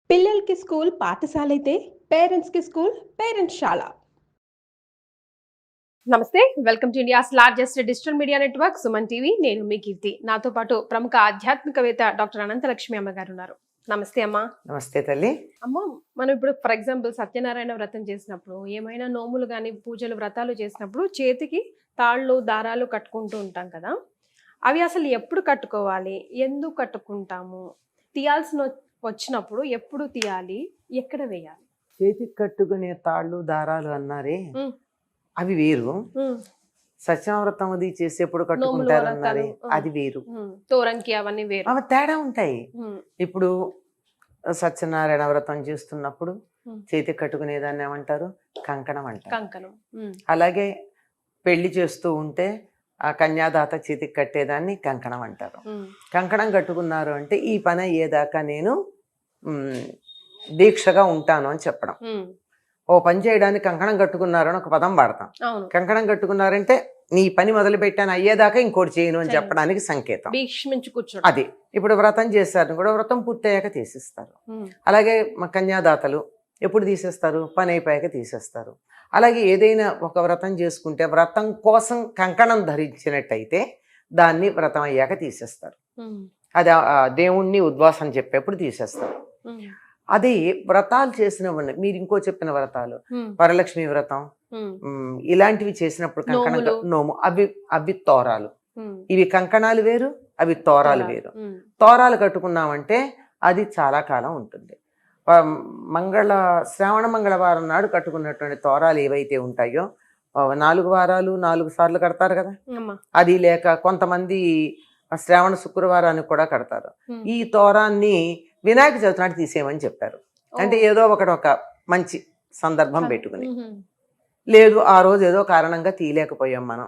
పిల్లలకి స్కూల్ పాఠశాలైతే పేరెంట్స్‌కి స్కూల్ పేరెంట్స్‌శాల. నమస్తే. Welcome to India's largest digital media network Suman TV. నేను మీ కీర్తి. నాతో పాటు ప్రముఖ ఆధ్యాత్మికవేత్త డాక్టర్ అనంతలక్ష్మి అమ్మగారు ఉన్నారు. నమస్తే అమ్మా. నమస్తే తల్లి. అమ్మ, మనం ఇప్పుడు ఫర్ ఎగ్జాంపుల్ సత్యనారాయణ వ్రతం చేసినప్పుడు, ఏమైనా నోములు గాని, పూజలు, వ్రతాలు చేసినప్పుడు చేతికి తాళ్ళు, దారాలు కట్టుకుంటూ ఉంటాం కదా! అవి అసలు ఎప్పుడు కట్టుకోవాలి? ఎందుకు కట్టుకుంటాము? తీయాల్సిన వచ్చినప్పుడు ఎప్పుడు తీయాలి? ఎక్కడ వేయాలి? చేతికి కట్టుకునే తాళ్ళు దారాలు అన్నారే, హ్మ్. అవి వేరు. హ్మ్. సత్యావ్రతం అది చేసేప్పుడు నోములు, కట్టుకుంటారు వ్రతాలు. అన్నారే, అది వేరు. తోరంకి అవన్నీ వేరు. అవి తేడా ఉంటాయి. హ్మ్. ఇప్పుడు సత్యనారాయణ వ్రతం చేస్తున్నప్పుడు హ్మ్. చేతికి కట్టుకునేదాన్ని ఏమంటారు? కంకణం అంటారు. కంకణం. అలాగే పెళ్లి చేస్తూ ఉంటే ఆ కన్యాదాత చేతికి కట్టేదాన్ని కంకణం అంటారు. కంకణం కట్టుకున్నారు అంటే ఈ పని అయ్యేదాకా నేను దీక్షగా ఉంటాను అని చెప్పడం. ఓ పని చేయడానికి కంకణం కట్టుకున్నారు అని ఒక పదం వాడతాం. అవును. కంకణం కట్టుకున్నారంటే నీ పని మొదలు పెట్టాను అయ్యేదాకా ఇంకోటి చేయను అని చెప్పడానికి సంకేతం. భీష్మించి కూర్చోడం. అది ఇప్పుడు వ్రతం చేస్తారు కూడా వ్రతం పూర్తయ్యాక తీసేస్తారు. అలాగే కన్యాదాతలు ఎప్పుడు తీసేస్తారు? పని అయిపోయాక తీసేస్తారు. అలాగే ఏదైనా ఒక వ్రతం చేసుకుంటే వ్రతం కోసం కంకణం ధరించినట్టయితే దాన్ని వ్రతం అయ్యాక తీసేస్తారు. అది దేవుణ్ణి ఉద్వాసం చెప్పేప్పుడు తీసేస్తారు. అది వ్రతాలు చేసినవన్నీ మీరు ఇంకో చెప్పిన వ్రతాలు, వరలక్ష్మి వ్రతం ఇలాంటివి చేసినప్పుడు కంకణం నోము అవి తోరాలు. ఇవి కంకణాలు వేరు, అవి తోరాలు వేరు. తోరాలు కట్టుకున్నామంటే అది చాలా కాలం ఉంటుంది. శ్రావణ మంగళవారం నాడు కట్టుకున్నటువంటి తోరాలు ఏవైతే ఉంటాయో 4 వారాలు 4 సార్లు కడతారు కదా. అది లేక కొంతమంది శ్రావణ శుక్రవారానికి కూడా కడతారు. ఈ తోరాన్ని వినాయక చవితి నాటి తీసేయమని చెప్పారు. అంటే ఏదో ఒక మంచి సందర్భం పెట్టుకుని, లేదు ఆ రోజు ఏదో కారణంగా తీయలేకపోయాం మనం,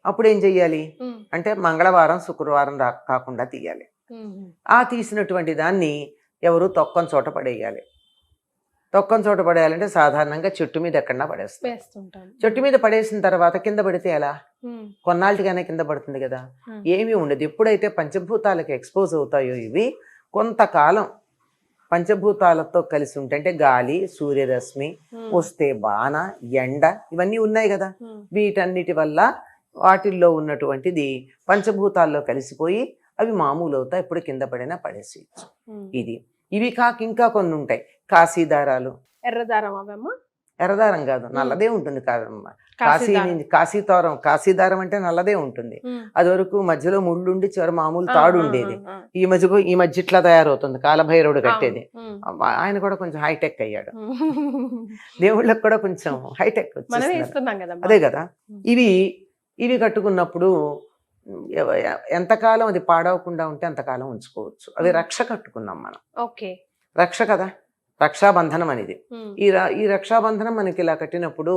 అప్పుడు ఏం చెయ్యాలి అంటే మంగళవారం శుక్రవారం కాకుండా తీయాలి. ఆ తీసినటువంటి దాన్ని ఎవరు తొక్కని చోట పడేయాలి. తొక్కని చోట పడేయాలంటే సాధారణంగా చెట్టు మీద ఎక్కడన్నా పడేస్తాం. చెట్టు మీద పడేసిన తర్వాత కింద పడితే ఎలా? కొన్నాళ్ళుగానే కింద పడుతుంది కదా, ఏమీ ఉండదు. ఎప్పుడైతే పంచభూతాలకు ఎక్స్పోజ్ అవుతాయో ఇవి కొంతకాలం పంచభూతాలతో కలిసి ఉంటే, అంటే గాలి, సూర్యరశ్మి వస్తే బాణ, ఎండ ఇవన్నీ ఉన్నాయి కదా, వీటన్నిటి వల్ల వాటిల్లో ఉన్నటువంటిది పంచభూతాల్లో కలిసిపోయి అవి మామూలు అవుతాయి. ఎప్పుడు కింద పడినా పడేసేయచ్చు. ఇవి కాక ఇంకా కొన్ని ఉంటాయి. కాశీదారాలు. ఎర్రదారం. ఎర్రదారం కాదు, నల్లదే ఉంటుంది. కాశీదారం అంటే నల్లదే ఉంటుంది. అది వరకు మధ్యలో ముళ్ళుండి చివరి మామూలు తాడు ఉండేది. ఈ మధ్య ఇట్లా తయారవుతుంది. కాలభైరవుడు కట్టేది. ఆయన కూడా కొంచెం హైటెక్ అయ్యాడు. దేవుళ్ళకి కూడా కొంచెం హైటెక్ వచ్చేస్తుంది. అదే కదా. ఇవి కట్టుకున్నప్పుడు ఎంతకాలం అది పాడవకుండా ఉంటే అంతకాలం ఉంచుకోవచ్చు. అవి రక్ష కట్టుకున్నాం మనం. రక్ష కదా, రక్షాబంధనం అనేది. ఈ రక్షాబంధనం మనకి ఇలా కట్టినప్పుడు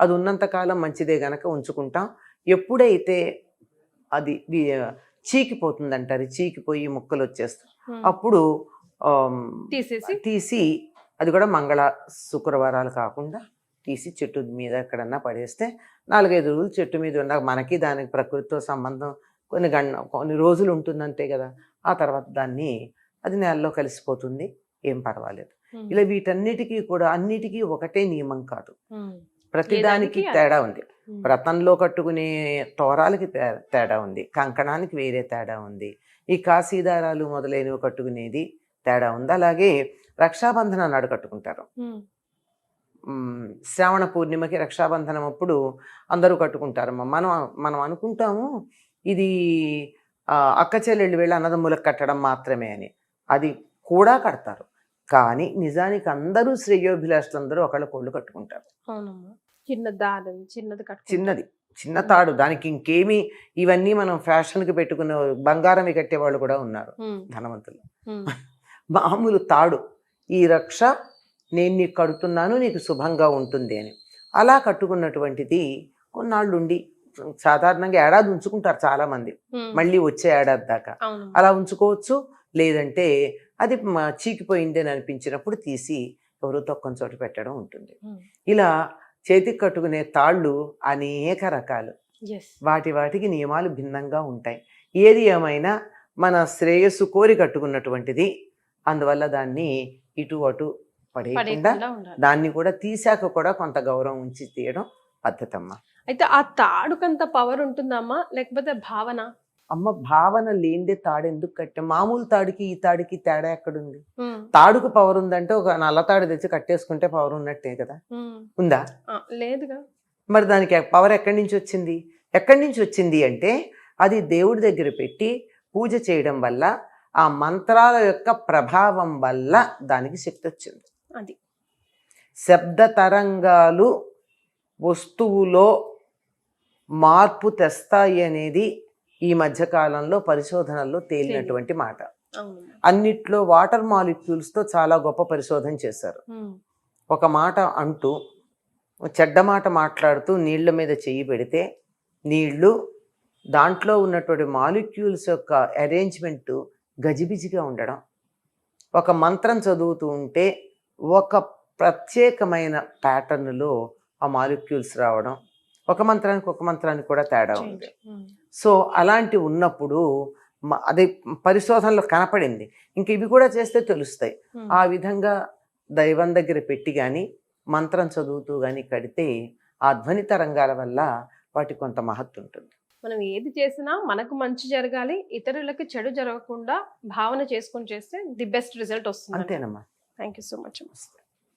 అది ఉన్నంతకాలం మంచిదే గనక ఉంచుకుంటాం. ఎప్పుడైతే అది చీకిపోతుందంటారు, చీకిపోయి ముక్కలు వచ్చేస్తాయి, అప్పుడు తీసి అది కూడా మంగళ శుక్రవారాలు కాకుండా తీసి చెట్టు మీద ఎక్కడన్నా పడేస్తే 4-5 రోజులు చెట్టు మీద ఉన్న మనకి దానికి ప్రకృతితో సంబంధం కొన్ని రోజులు ఉంటుందంతే కదా. ఆ తర్వాత అది నేలలో కలిసిపోతుంది, ఏం పర్వాలేదు. ఇలా వీటన్నిటికీ కూడా అన్నిటికీ ఒకటే నియమం కాదు, ప్రతిదానికి తేడా ఉంది. వ్రతంలో కట్టుకునే తోరాలకి తేడా ఉంది, కంకణానికి వేరే తేడా ఉంది, ఈ కాశీదారాలు మొదలైనవి కట్టుకునేది తేడా ఉంది. అలాగే రక్షాబంధనం నాడు కట్టుకుంటారు. శ్రావణ పూర్ణిమకి రక్షాబంధనం అప్పుడు అందరూ కట్టుకుంటారు. మనం అనుకుంటాము ఇది అక్క చెల్లెళ్ళు వెళ్ళి అన్నదమ్ములకు కట్టడం మాత్రమే అని. అది కూడా కడతారు, కానీ నిజానికి అందరూ శ్రేయోభిలాషులు అందరూ ఒకళ్ళకొళ్ళు కట్టుకుంటారు. చిన్న తాడు, దానికి ఇంకేమీ ఇవన్నీ మనం ఫ్యాషన్కి పెట్టుకున్న బంగారం కట్టే వాళ్ళు కూడా ఉన్నారు ధనవంతులు. మామూలు తాడు, ఈ రక్ష నేను నీకు కడుతున్నాను, నీకు శుభంగా ఉంటుంది అని అలా కట్టుకున్నటువంటిది కొన్నాళ్ళు ఉండి, సాధారణంగా ఏడాది ఉంచుకుంటారు చాలా మంది, మళ్ళీ వచ్చే ఏడాది దాకా అలా ఉంచుకోవచ్చు. లేదంటే అది చీకిపోయింది అని అనిపించినప్పుడు తీసి ఎవరో తొక్కని చోట పెట్టడం ఉంటుంది. ఇలా చేతికి కట్టుకునే తాళ్ళు అనేక రకాలు, వాటికి నియమాలు భిన్నంగా ఉంటాయి. ఏది ఏమైనా మన శ్రేయస్సు కోరి కట్టుకున్నటువంటిది అందువల్ల దాన్ని ఇటు అటు పడేయకుండా పడేయకుండా ఉండాలి. దాన్ని కూడా తీసాక కూడా కొంత గౌరవం ఉంచి తీయడం పద్ధతి అమ్మ. అయితే ఆ తాడుకంత పవర్ ఉంటుందమ్మా లేకపోతే భావన? అమ్మ భావన లేనిదే తాడు ఎందుకు కట్టే? మామూలు తాడుకి ఈ తాడుకి తేడా ఎక్కడుంది? తాడుకు పవర్ ఉందంటే ఒక నల్ల తాడు తెచ్చి కట్టేసుకుంటే పవర్ ఉన్నట్టే కదా. ఉందా? లేదుగా. మరి దానికి పవర్ ఎక్కడి నుంచి వచ్చింది? ఎక్కడి నుంచి వచ్చింది అంటే అది దేవుడి దగ్గర పెట్టి పూజ చేయడం వల్ల ఆ మంత్రాల యొక్క ప్రభావం వల్ల దానికి శక్తి వచ్చింది. అది శబ్ద తరంగాలు వస్తువులో మార్పు తెస్తాయి అనేది ఈ మధ్యకాలంలో పరిశోధనల్లో తేలినటువంటి మాట. అన్నిట్లో వాటర్ మాలిక్యూల్స్తో చాలా గొప్ప పరిశోధన చేశారు. ఒక మాట అంటూ చెడ్డ మాట మాట్లాడుతూ నీళ్ల మీద చెయ్యి పెడితే నీళ్లు దాంట్లో ఉన్నటువంటి మాలిక్యూల్స్ యొక్క అరేంజ్మెంట్ గజిబిజిగా ఉండడం, ఒక మంత్రం చదువుతూ ఉంటే ఒక ప్రత్యేకమైన ప్యాటర్న్లో ఆ మాలిక్యూల్స్ రావడం, ఒక మంత్రానికి కూడా తేడా ఉంది. సో అలాంటి ఉన్నప్పుడు అది పరిశోధనలో కనపడింది. ఇంక ఇవి కూడా చేస్తే తెలుస్తాయి. ఆ విధంగా దైవం దగ్గర పెట్టి కానీ మంత్రం చదువుతూ కానీ కడితే ఆ ధ్వని తరంగాల వల్ల వాటి కొంత మహత్తు ఉంటుంది. మనం ఏది చేసినా మనకు మంచి జరగాలి, ఇతరులకు చెడు జరగకుండా భావన చేసుకొని చేస్తే ది బెస్ట్ రిజల్ట్ వస్తుంది. అంతేనమ్మా. Thank you so much.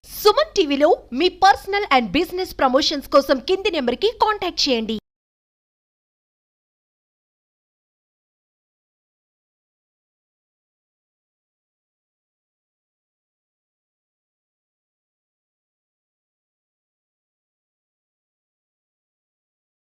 సుమన్ టీవీలో మీ పర్సనల్ అండ్ బిజినెస్ ప్రమోషన్స్ కోసం కింది నెంబర్కి కాంటాక్ట్ చేయండి.